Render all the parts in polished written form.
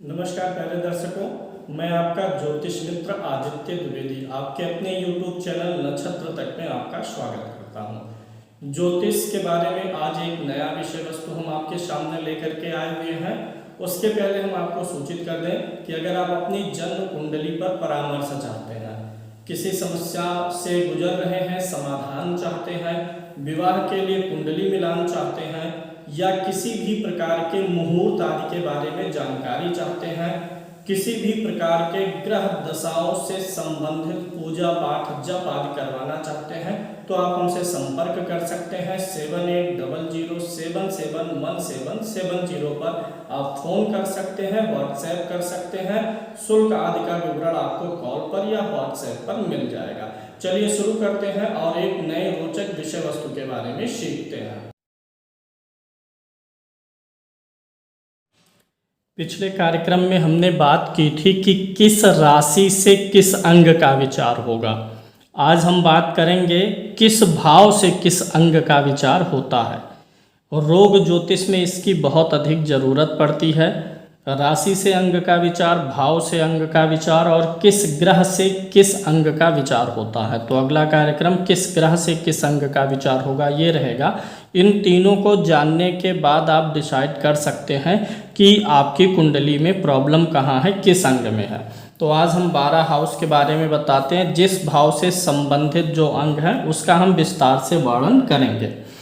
नमस्कार प्यारे दर्शकों, मैं आपका ज्योतिष मित्र आदित्य द्विवेदी आपके अपने YouTube चैनल नक्षत्र तक में आपका स्वागत करता हूं। ज्योतिष के बारे में आज एक नया विषय वस्तु हम आपके सामने लेकर के आए हुए हैं। उसके पहले हम आपको सूचित कर दें कि अगर आप अपनी जन्म कुंडली पर परामर्श चाहते हैं, किसी समस्या से गुजर रहे हैं, समाधान चाहते हैं, विवाह के लिए कुंडली मिलान चाहते हैं या किसी भी प्रकार के मुहूर्त आदि के बारे में जानकारी चाहते हैं, किसी भी प्रकार के ग्रह दशाओं से संबंधित पूजा पाठ जप आदि करवाना चाहते हैं तो आप हमसे संपर्क कर सकते हैं। 7800771770 पर आप फोन कर सकते हैं, व्हाट्सएप कर सकते हैं। शुल्क आदि का विवरण आपको कॉल पर या व्हाट्सएप पर मिल जाएगा। चलिए शुरू करते हैं और एक नए रोचक विषय वस्तु के बारे में सीखते हैं। पिछले कार्यक्रम में हमने बात की थी कि किस राशि से किस अंग का विचार होगा। आज हम बात करेंगे किस भाव से किस अंग का विचार होता है। रोग ज्योतिष में इसकी बहुत अधिक ज़रूरत पड़ती है। राशि से अंग का विचार, भाव से अंग का विचार और किस ग्रह से किस अंग का विचार होता है। तो अगला कार्यक्रम किस ग्रह से किस अंग का विचार होगा ये रहेगा। इन तीनों को जानने के बाद आप डिसाइड कर सकते हैं कि आपकी कुंडली में प्रॉब्लम कहाँ है, किस अंग में है। तो आज हम 12 हाउस के बारे में बताते हैं। जिस भाव से संबंधित जो अंग है उसका हम विस्तार से वर्णन करेंगे।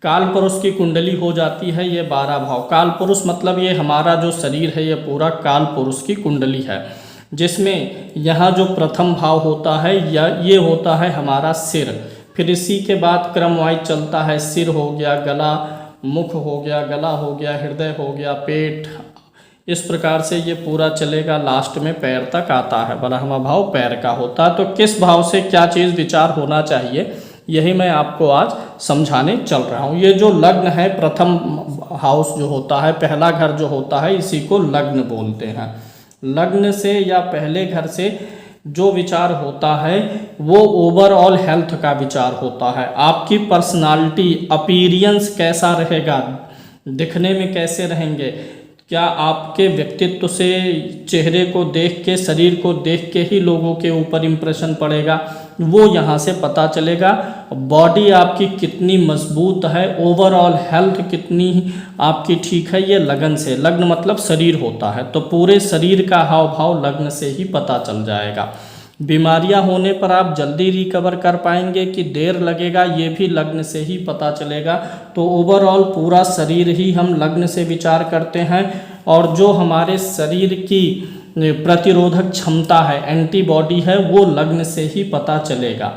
काल पुरुष की कुंडली हो जाती है ये 12 भाव। काल पुरुष मतलब ये हमारा जो शरीर है ये पूरा काल पुरुष की कुंडली है, जिसमें यहाँ जो प्रथम भाव होता है या ये होता है हमारा सिर। फिर इसी के बाद क्रम वाइज चलता है। सिर हो गया, गला, मुख हो गया, गला हो गया, हृदय हो गया, पेट, इस प्रकार से ये पूरा चलेगा। लास्ट में पैर तक आता है। 12वां भाव पैर का होता है। तो किस भाव से क्या चीज़ विचार होना चाहिए यही मैं आपको आज समझाने चल रहा हूँ। ये जो लग्न है, प्रथम हाउस जो होता है, पहला घर जो होता है, इसी को लग्न बोलते हैं। लग्न से या पहले घर से जो विचार होता है वो ओवरऑल हेल्थ का विचार होता है। आपकी पर्सनालिटी, अपीयरेंस कैसा रहेगा, दिखने में कैसे रहेंगे, क्या आपके व्यक्तित्व से, चेहरे को देख के, शरीर को देख के ही लोगों के ऊपर इम्प्रेशन पड़ेगा, वो यहाँ से पता चलेगा। बॉडी आपकी कितनी मजबूत है, ओवरऑल हेल्थ कितनी आपकी ठीक है, ये लगन से। लग्न मतलब शरीर होता है, तो पूरे शरीर का हाव भाव लग्न से ही पता चल जाएगा। बीमारियां होने पर आप जल्दी रिकवर कर पाएंगे कि देर लगेगा, ये भी लग्न से ही पता चलेगा। तो ओवरऑल पूरा शरीर ही हम लग्न से विचार करते हैं। और जो हमारे शरीर की प्रतिरोधक क्षमता है, एंटीबॉडी है, वो लग्न से ही पता चलेगा।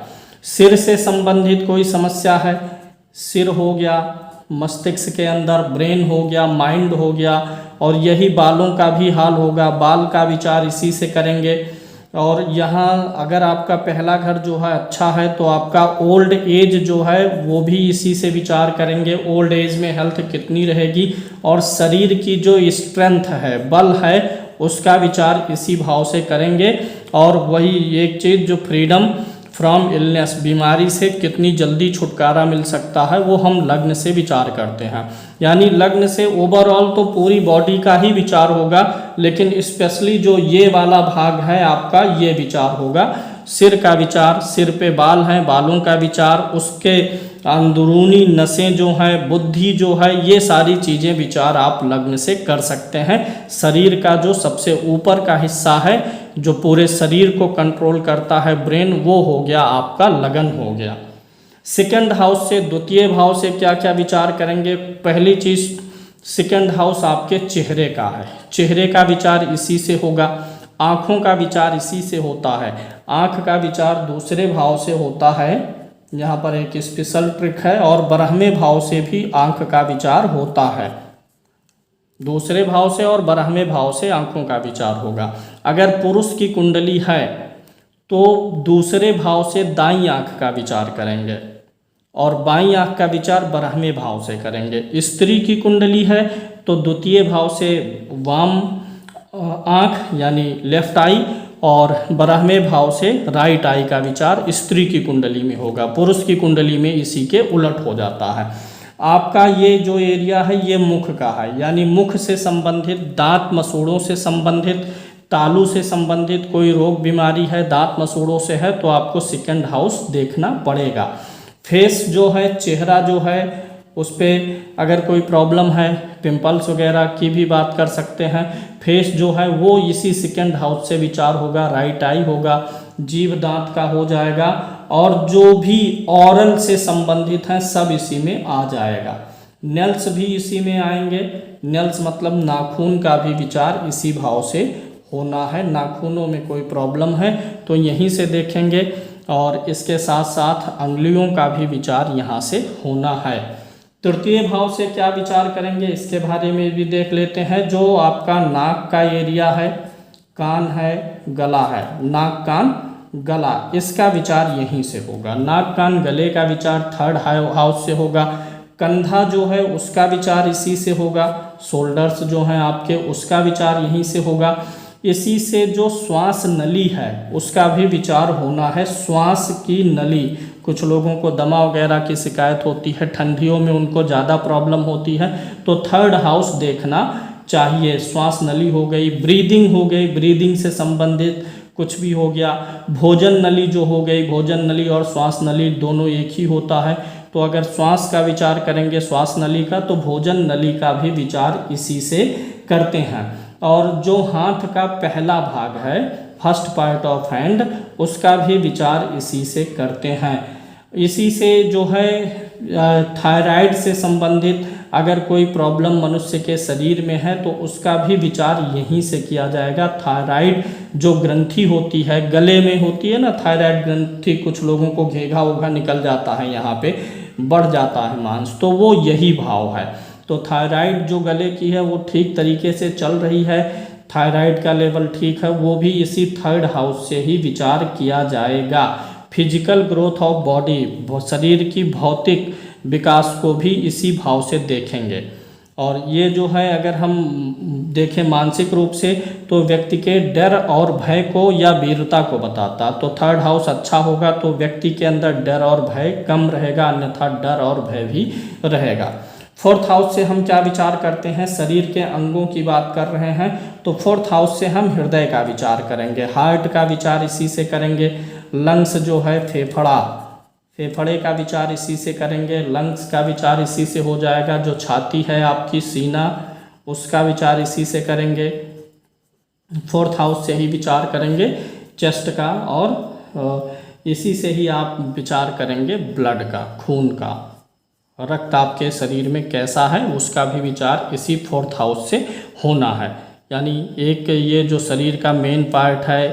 सिर से संबंधित कोई समस्या है, सिर हो गया, मस्तिष्क के अंदर ब्रेन हो गया, माइंड हो गया, और यही बालों का भी हाल होगा। बाल का विचार इसी से करेंगे। और यहाँ अगर आपका पहला घर जो है अच्छा है तो आपका ओल्ड एज जो है वो भी इसी से विचार करेंगे। ओल्ड एज में हेल्थ कितनी रहेगी और शरीर की जो स्ट्रेंथ है, बल है, उसका विचार इसी भाव से करेंगे। और वही एक चीज़ जो फ्रीडम फ्रॉम इलनेस, बीमारी से कितनी जल्दी छुटकारा मिल सकता है, वो हम लग्न से विचार करते हैं। यानी लग्न से ओवरऑल तो पूरी बॉडी का ही विचार होगा, लेकिन स्पेशली जो ये वाला भाग है आपका, ये विचार होगा। सिर का विचार, सिर पे बाल हैं, बालों का विचार, उसके अंदरूनी नसें जो हैं, बुद्धि जो है, ये सारी चीज़ें विचार आप लग्न से कर सकते हैं। शरीर का जो सबसे ऊपर का हिस्सा है जो पूरे शरीर को कंट्रोल करता है, ब्रेन, वो हो गया आपका लगन हो गया। सेकंड हाउस से, द्वितीय भाव से क्या क्या विचार करेंगे। पहली चीज़, सेकंड हाउस आपके चेहरे का है, चेहरे का विचार इसी से होगा। आँखों का विचार इसी से होता है। आँख का विचार दूसरे भाव से होता है, यहाँ पर एक स्पेशल ट्रिक है। और 12वें भाव से भी आँख का विचार होता है। दूसरे भाव से और 12वें भाव से आँखों का विचार होगा। अगर पुरुष की कुंडली है तो दूसरे भाव से दाईं आँख का विचार करेंगे और बाईं आँख का विचार 12वें भाव से करेंगे। स्त्री की कुंडली है तो द्वितीय भाव से वाम आँख यानी लेफ्ट आई और 12वें भाव से राइट आई का विचार स्त्री की कुंडली में होगा। पुरुष की कुंडली में इसी के उलट हो जाता है। आपका ये जो एरिया है ये मुख का है, यानी मुख से संबंधित, दांत मसूड़ों से संबंधित, तालू से संबंधित कोई रोग बीमारी है, दांत मसूड़ों से है, तो आपको सेकंड हाउस देखना पड़ेगा। फेस जो है, चेहरा जो है, उस पर अगर कोई प्रॉब्लम है, पिंपल्स वगैरह की भी बात कर सकते हैं। फेस जो है वो इसी सेकंड हाउस से विचार होगा, राइट आई होगा, जीभ दांत का हो जाएगा, और जो भी ऑरल से संबंधित हैं सब इसी में आ जाएगा। नेल्स भी इसी में आएंगे। नेल्स मतलब नाखून का भी विचार इसी भाव से होना है। नाखूनों में कोई प्रॉब्लम है तो यहीं से देखेंगे, और इसके साथ साथ अंगुलियों का भी विचार यहाँ से होना है। तृतीय भाव से क्या विचार करेंगे इसके बारे में भी देख लेते हैं। जो आपका नाक का एरिया है, कान है, गला है, नाक कान गला, इसका विचार यहीं से होगा। नाक कान गले का विचार थर्ड हाउस से होगा। कंधा जो है उसका विचार इसी से होगा। शोल्डर्स जो हैं आपके, उसका विचार यहीं से होगा। इसी से जो श्वास नली है उसका भी विचार होना है। श्वास की नली, कुछ लोगों को दमा वगैरह की शिकायत होती है, ठंडियों में उनको ज़्यादा प्रॉब्लम होती है, तो थर्ड हाउस देखना चाहिए। श्वास नली हो गई, ब्रीदिंग हो गई, ब्रीदिंग से संबंधित कुछ भी हो गया। भोजन नली जो हो गई, भोजन नली और श्वास नली दोनों एक ही होता है, तो अगर श्वास का विचार करेंगे श्वास नली का, तो भोजन नली का भी विचार इसी से करते हैं। और जो हाथ का पहला भाग है, फर्स्ट पार्ट ऑफ हैंड, उसका भी विचार इसी से करते हैं। इसी से जो है थायराइड से संबंधित अगर कोई प्रॉब्लम मनुष्य के शरीर में है तो उसका भी विचार यहीं से किया जाएगा। थायराइड जो ग्रंथि होती है, गले में होती है ना थायराइड ग्रंथि, कुछ लोगों को घेघा उघा निकल जाता है, यहाँ पे बढ़ जाता है मांस, तो वो यही भाव है। तो थायराइड जो गले की है वो ठीक तरीके से चल रही है, थायराइड का लेवल ठीक है, वो भी इसी थर्ड हाउस से ही विचार किया जाएगा। फिजिकल ग्रोथ ऑफ बॉडी, शरीर की भौतिक विकास को भी इसी भाव से देखेंगे। और ये जो है अगर हम देखें मानसिक रूप से, तो व्यक्ति के डर और भय को या वीरता को बताता। तो थर्ड हाउस अच्छा होगा तो व्यक्ति के अंदर डर और भय कम रहेगा, अन्यथा डर और भय भी रहेगा। फोर्थ हाउस से हम क्या विचार करते हैं, शरीर के अंगों की बात कर रहे हैं, तो फोर्थ हाउस से हम हृदय का विचार करेंगे, हार्ट का विचार इसी से करेंगे। लंग्स जो है फेफड़ा, फेफड़े का विचार इसी से करेंगे। लंग्स का विचार इसी से हो जाएगा। जो छाती है आपकी, सीना, उसका विचार इसी से करेंगे। फोर्थ हाउस से ही विचार करेंगे चेस्ट का, और इसी से ही आप विचार करेंगे ब्लड का, खून का, रक्त आपके शरीर में कैसा है उसका भी विचार इसी फोर्थ हाउस से होना है। यानी एक ये जो शरीर का मेन पार्ट है,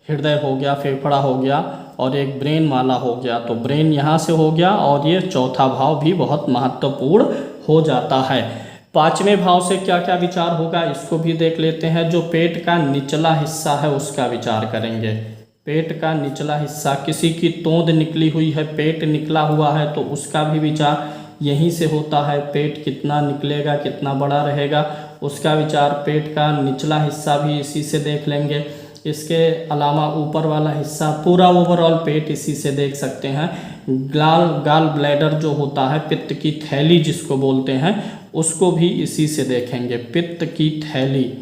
हृदय हो गया, फेफड़ा हो गया, और एक ब्रेन माला हो गया, तो ब्रेन यहाँ से हो गया, और ये चौथा भाव भी बहुत महत्वपूर्ण हो जाता है। पांचवें भाव से क्या क्या विचार होगा इसको भी देख लेते हैं। जो पेट का निचला हिस्सा है उसका विचार करेंगे। पेट का निचला हिस्सा, किसी की तोंद निकली हुई है, पेट निकला हुआ है, तो उसका भी विचार यहीं से होता है। पेट कितना निकलेगा, कितना बड़ा रहेगा, उसका विचार पेट का निचला हिस्सा भी इसी से देख लेंगे। इसके अलावा ऊपर वाला हिस्सा, पूरा ओवरऑल पेट इसी से देख सकते हैं। गाल ब्लैडर जो होता है, पित्त की थैली जिसको बोलते हैं, उसको भी इसी से देखेंगे। पित्त की थैली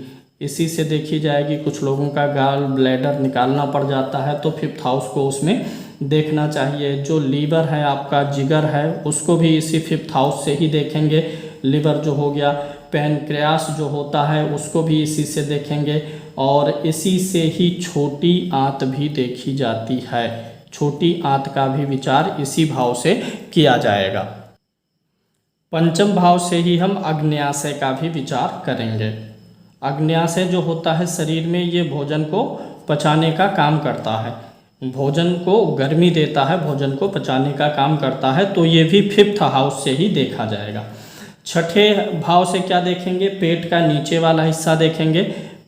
इसी से देखी जाएगी। कुछ लोगों का गाल ब्लैडर निकालना पड़ जाता है तो फिफ्थ हाउस को उसमें देखना चाहिए। जो लीवर है आपका, जिगर है, उसको भी इसी फिफ्थ हाउस से ही देखेंगे। लीवर जो हो गया, पैनक्रियास जो होता है उसको भी इसी से देखेंगे, और इसी से ही छोटी आंत भी देखी जाती है। छोटी आंत का भी विचार इसी भाव से किया जाएगा। पंचम भाव से ही हम अग्न्याशय का भी विचार करेंगे। अग्न्याशय जो होता है शरीर में, ये भोजन को पचाने का काम करता है, भोजन को गर्मी देता है, भोजन को पचाने का काम करता है, तो ये भी फिफ्थ हाउस से ही देखा जाएगा। छठे भाव से क्या देखेंगे, पेट का नीचे वाला हिस्सा देखेंगे।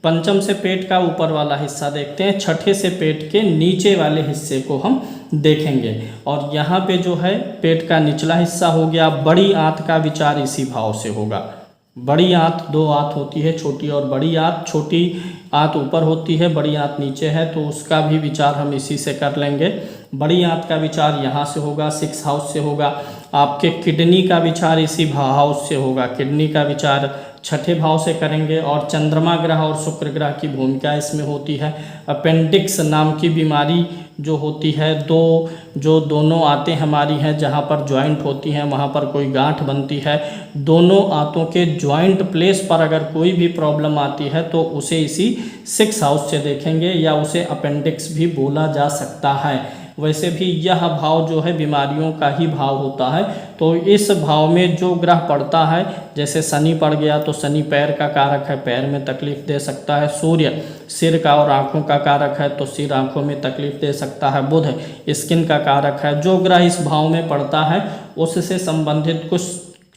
पंचम से पेट का ऊपर वाला हिस्सा देखते हैं, छठे से पेट के नीचे वाले हिस्से को हम देखेंगे। और यहाँ पे जो है पेट का निचला हिस्सा हो गया। बड़ी आंत का विचार इसी भाव से होगा। बड़ी आंत, दो आंत होती है, छोटी और बड़ी आंत। छोटी आंत ऊपर होती है, बड़ी आंत नीचे है, तो उसका भी विचार हम इसी से कर लेंगे। बड़ी आंत का विचार यहाँ से होगा, सिक्स हाउस से होगा। आपके किडनी का विचार इसी हाउस से होगा, किडनी का विचार छठे भाव से करेंगे। और चंद्रमा ग्रह और शुक्र ग्रह की भूमिका इसमें होती है। अपेंडिक्स नाम की बीमारी जो होती है, जो दोनों आंतें हमारी हैं जहाँ पर जॉइंट होती हैं वहाँ पर कोई गांठ बनती है, दोनों आंतों के जॉइंट प्लेस पर अगर कोई भी प्रॉब्लम आती है तो उसे इसी 6 हाउस से देखेंगे, या उसे अपेंडिक्स भी बोला जा सकता है। वैसे भी यह भाव जो है बीमारियों का ही भाव होता है। तो इस भाव में जो ग्रह पड़ता है, जैसे शनि पड़ गया तो शनि पैर का कारक है, पैर में तकलीफ दे सकता है। सूर्य सिर का और आँखों का कारक है तो सिर आँखों में तकलीफ दे सकता है। बुध स्किन का कारक है। जो ग्रह इस भाव में पड़ता है उससे संबंधित कुछ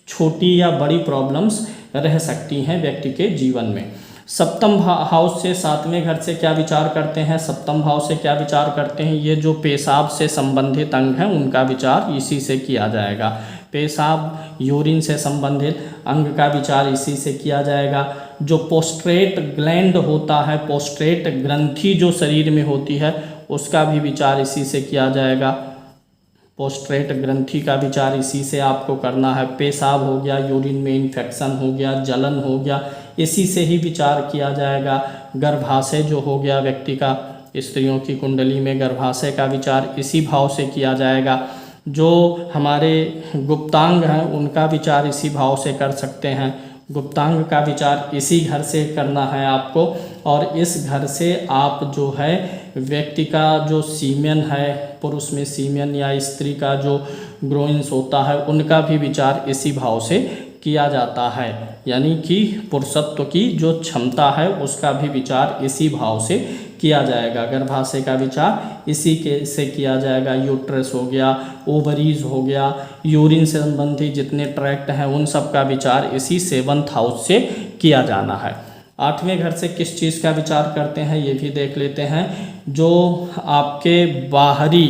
छोटी या बड़ी प्रॉब्लम्स रह सकती हैं व्यक्ति के जीवन में। सप्तम हाउस से 7वें घर से क्या विचार करते हैं, सप्तम भाव से क्या विचार करते हैं, ये जो पेशाब से संबंधित अंग हैं उनका विचार इसी से किया जाएगा। पेशाब यूरिन से संबंधित अंग का विचार इसी से किया जाएगा। जो पोस्ट्रेट ग्लैंड होता है, पोस्ट्रेट ग्रंथि जो शरीर में होती है उसका भी विचार इसी से किया जाएगा। पोस्ट्रेट ग्रंथि का विचार इसी से आपको करना है। पेशाब हो गया, यूरिन में इन्फेक्शन हो गया, जलन हो गया, इसी से ही विचार किया जाएगा। गर्भाशय जो हो गया व्यक्ति का, स्त्रियों की कुंडली में गर्भाशय का विचार इसी भाव से किया जाएगा। जो हमारे गुप्तांग हैं उनका विचार इसी भाव से कर सकते हैं। गुप्तांग का विचार इसी घर से करना है आपको। और इस घर से आप जो है व्यक्ति का जो सीमेन है, पुरुष में सीमेन या स्त्री का जो ग्रोइंस होता है उनका भी विचार इसी भाव से किया जाता है। यानी कि पुरुषत्व की जो क्षमता है उसका भी विचार इसी भाव से किया जाएगा। गर्भाशय का विचार इसी के से किया जाएगा। यूट्रस हो गया, ओवरीज हो गया, यूरिन से संबंधित जितने ट्रैक्ट हैं उन सब का विचार इसी 7th हाउस से किया जाना है। 8वें घर से किस चीज़ का विचार करते हैं ये भी देख लेते हैं। जो आपके बाहरी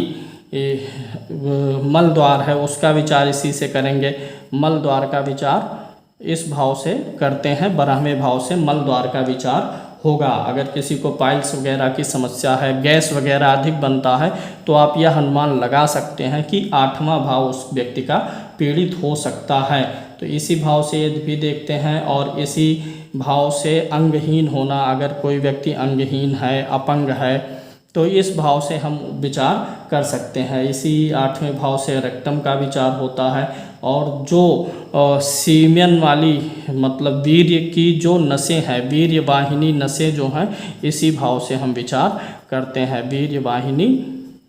मल द्वार है उसका विचार इसी से करेंगे। मल द्वार का विचार इस भाव से करते हैं। 12वें भाव से मल द्वार का विचार होगा। अगर किसी को पाइल्स वगैरह की समस्या है, गैस वगैरह अधिक बनता है तो आप यह अनुमान लगा सकते हैं कि 8वां भाव उस व्यक्ति का पीड़ित हो सकता है। तो इसी भाव से ये भी देखते हैं। और इसी भाव से अंगहीन होना, अगर कोई व्यक्ति अंगहीन है, अपंग है, तो इस भाव से हम विचार कर सकते हैं। इसी 8वें भाव से रेक्टम का विचार होता है। और जो सीमेन वाली मतलब वीर्य की जो नसें हैं, वीर्य वाहिनी नसें जो हैं इसी भाव से हम विचार करते हैं। वीर्य वाहिनी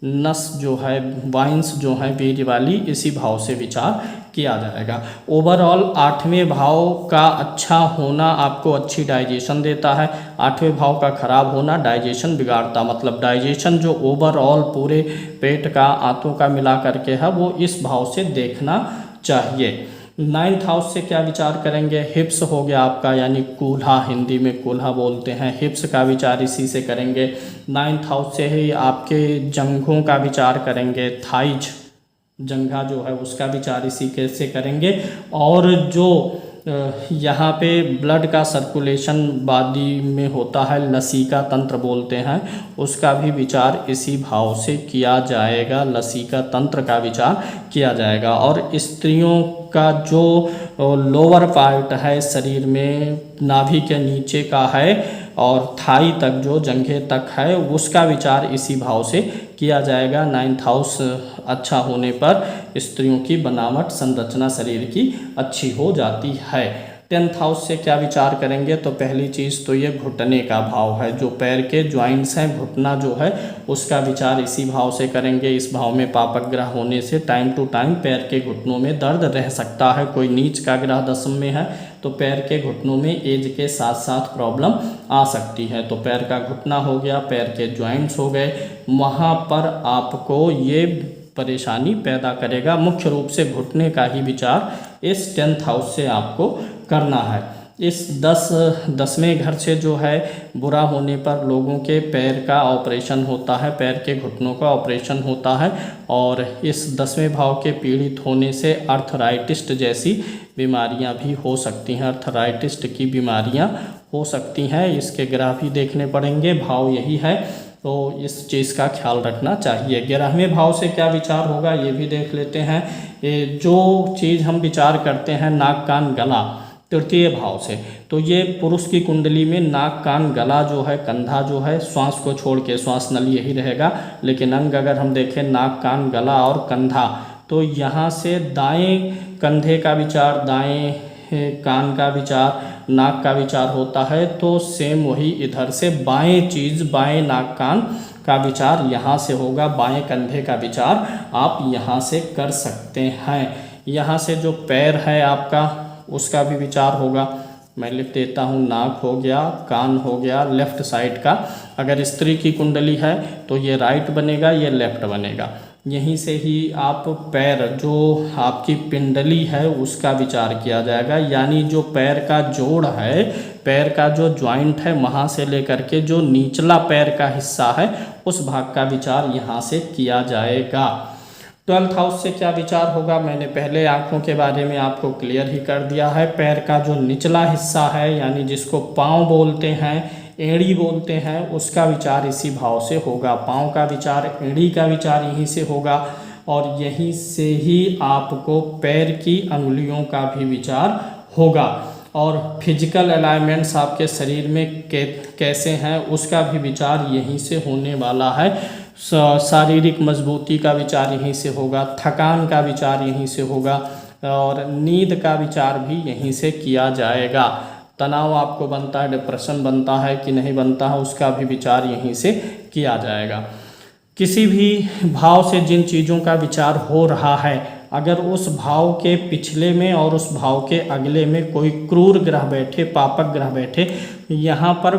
नस जो है, वाइंस जो है वीर्य वाली, इसी भाव से विचार किया जाएगा। ओवरऑल 8वें भाव का अच्छा होना आपको अच्छी डाइजेशन देता है। 8वें भाव का खराब होना डाइजेशन बिगाड़ता, मतलब डाइजेशन जो ओवरऑल पूरे पेट का, आंतों का मिला करके है वो इस भाव से देखना चाहिए। 9th हाउस से क्या विचार करेंगे, हिप्स हो गया आपका, यानी कूल्हा, हिंदी में कूल्हा बोलते हैं, हिप्स का विचार इसी से करेंगे। 9th हाउस से ही आपके जंघों का विचार करेंगे, थाइज जंघा जो है उसका विचार इसी के से करेंगे। और जो यहाँ पे ब्लड का सर्कुलेशन बॉडी में होता है, लसीका तंत्र बोलते हैं, उसका भी विचार इसी भाव से किया जाएगा। लसीका तंत्र का विचार किया जाएगा। और स्त्रियों का जो लोअर पार्ट है शरीर में, नाभि के नीचे का है और थाई तक जो जंघे तक है, उसका विचार इसी भाव से किया जाएगा। 9th हाउस अच्छा होने पर स्त्रियों की बनावट, संरचना शरीर की अच्छी हो जाती है। 10th हाउस से क्या विचार करेंगे, तो पहली चीज़ तो ये घुटने का भाव है। जो पैर के जॉइंट्स हैं, घुटना जो है उसका विचार इसी भाव से करेंगे। इस भाव में पापक ग्रह होने से टाइम टू टाइम पैर के घुटनों में दर्द रह सकता है। कोई नीच का ग्रह 10 में है तो पैर के घुटनों में एज के साथ साथ प्रॉब्लम आ सकती है। तो पैर का घुटना हो गया, पैर के जॉइंट्स हो गए, वहाँ पर आपको ये परेशानी पैदा करेगा। मुख्य रूप से घुटने का ही विचार इस 10th हाउस से आपको करना है। इस 10वें घर से जो है बुरा होने पर लोगों के पैर का ऑपरेशन होता है, पैर के घुटनों का ऑपरेशन होता है। और इस 10वें भाव के पीड़ित होने से अर्थराइटिस जैसी बीमारियां भी हो सकती हैं। अर्थराइटिस की बीमारियां हो सकती हैं। इसके ग्रह भी देखने पड़ेंगे। भाव यही है तो इस चीज़ का ख्याल रखना चाहिए। 11वें भाव से क्या विचार होगा ये भी देख लेते हैं। जो चीज़ हम विचार करते हैं नाक कान गला, तृतीय भाव से, तो ये पुरुष की कुंडली में नाक कान गला जो है, कंधा जो है, श्वास को छोड़ के श्वास नली यही रहेगा, लेकिन अंग अगर हम देखें नाक कान गला और कंधा, तो यहाँ से दाएं कंधे का विचार, दाएं कान का विचार, नाक का विचार होता है। तो सेम वही इधर से बाएं चीज़, बाएं नाक कान का विचार यहाँ से होगा, बाएं कंधे का विचार आप यहाँ से कर सकते हैं। यहाँ से जो पैर है आपका उसका भी विचार होगा। मैं लिख देता हूँ, नाक हो गया, कान हो गया लेफ्ट साइड का। अगर स्त्री की कुंडली है तो ये राइट बनेगा, ये लेफ्ट बनेगा। यहीं से ही आप पैर, जो आपकी पिंडली है उसका विचार किया जाएगा, यानी जो पैर का जोड़ है, पैर का जो जॉइंट है, वहाँ से लेकर के जो निचला पैर का हिस्सा है उस भाग का विचार यहाँ से किया जाएगा। 12th हाउस से क्या विचार होगा, मैंने पहले आँखों के बारे में आपको क्लियर ही कर दिया है। पैर का जो निचला हिस्सा है, यानी जिसको पाँव बोलते हैं, एड़ी बोलते हैं, उसका विचार इसी भाव से होगा। पाँव का विचार, एड़ी का विचार यहीं से होगा, और यहीं से ही आपको पैर की अंगुलियों का भी विचार होगा। और फिजिकल अलाइनमेंट्स आपके शरीर में कैसे हैं उसका भी विचार यहीं से होने वाला है। शारीरिक मजबूती का विचार यहीं से होगा, थकान का विचार यहीं से होगा, और नींद का विचार भी यहीं से किया जाएगा। तनाव आपको बनता है, डिप्रेशन बनता है कि नहीं बनता है, उसका भी विचार यहीं से किया जाएगा। किसी भी भाव से जिन चीज़ों का विचार हो रहा है, अगर उस भाव के पिछले में और उस भाव के अगले में कोई क्रूर ग्रह बैठे, पापक ग्रह बैठे, यहाँ पर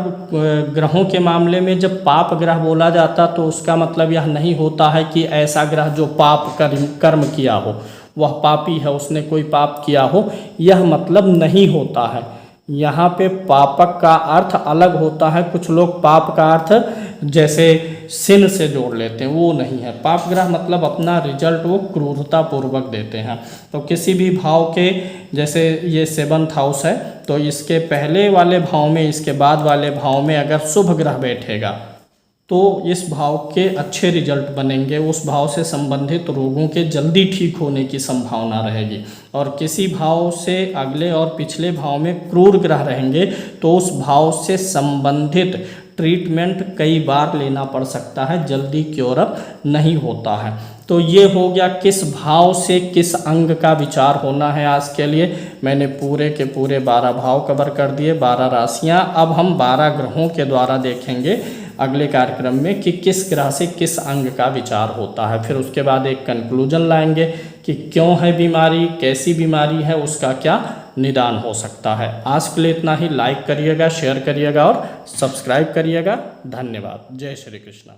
ग्रहों के मामले में जब पाप ग्रह बोला जाता तो उसका मतलब यह नहीं होता है कि ऐसा ग्रह जो पाप कर्म किया हो, वह पापी है, उसने कोई पाप किया हो, यह मतलब नहीं होता है। यहाँ पे पापक का अर्थ अलग होता है। कुछ लोग पाप का अर्थ जैसे सिन से जोड़ लेते हैं, वो नहीं है। पाप ग्रह मतलब अपना रिजल्ट वो क्रूरता पूर्वक देते हैं। तो किसी भी भाव के, जैसे ये 7th हाउस है, तो इसके पहले वाले भाव में, इसके बाद वाले भाव में अगर शुभ ग्रह बैठेगा तो इस भाव के अच्छे रिजल्ट बनेंगे, उस भाव से संबंधित रोगों के जल्दी ठीक होने की संभावना रहेगी। और किसी भाव से अगले और पिछले भाव में क्रूर ग्रह रहेंगे तो उस भाव से संबंधित ट्रीटमेंट कई बार लेना पड़ सकता है, जल्दी क्योर अप नहीं होता है। तो ये हो गया किस भाव से किस अंग का विचार होना है। आज के लिए मैंने पूरे के पूरे 12 भाव कवर कर दिए, 12 राशियाँ। अब हम 12 ग्रहों के द्वारा देखेंगे अगले कार्यक्रम में कि किस ग्रह से किस अंग का विचार होता है। फिर उसके बाद एक कंक्लूजन लाएंगे कि क्यों है बीमारी, कैसी बीमारी है, उसका क्या निदान हो सकता है। आज के लिए इतना ही। लाइक करिएगा, शेयर करिएगा और सब्सक्राइब करिएगा। धन्यवाद। जय श्री कृष्ण।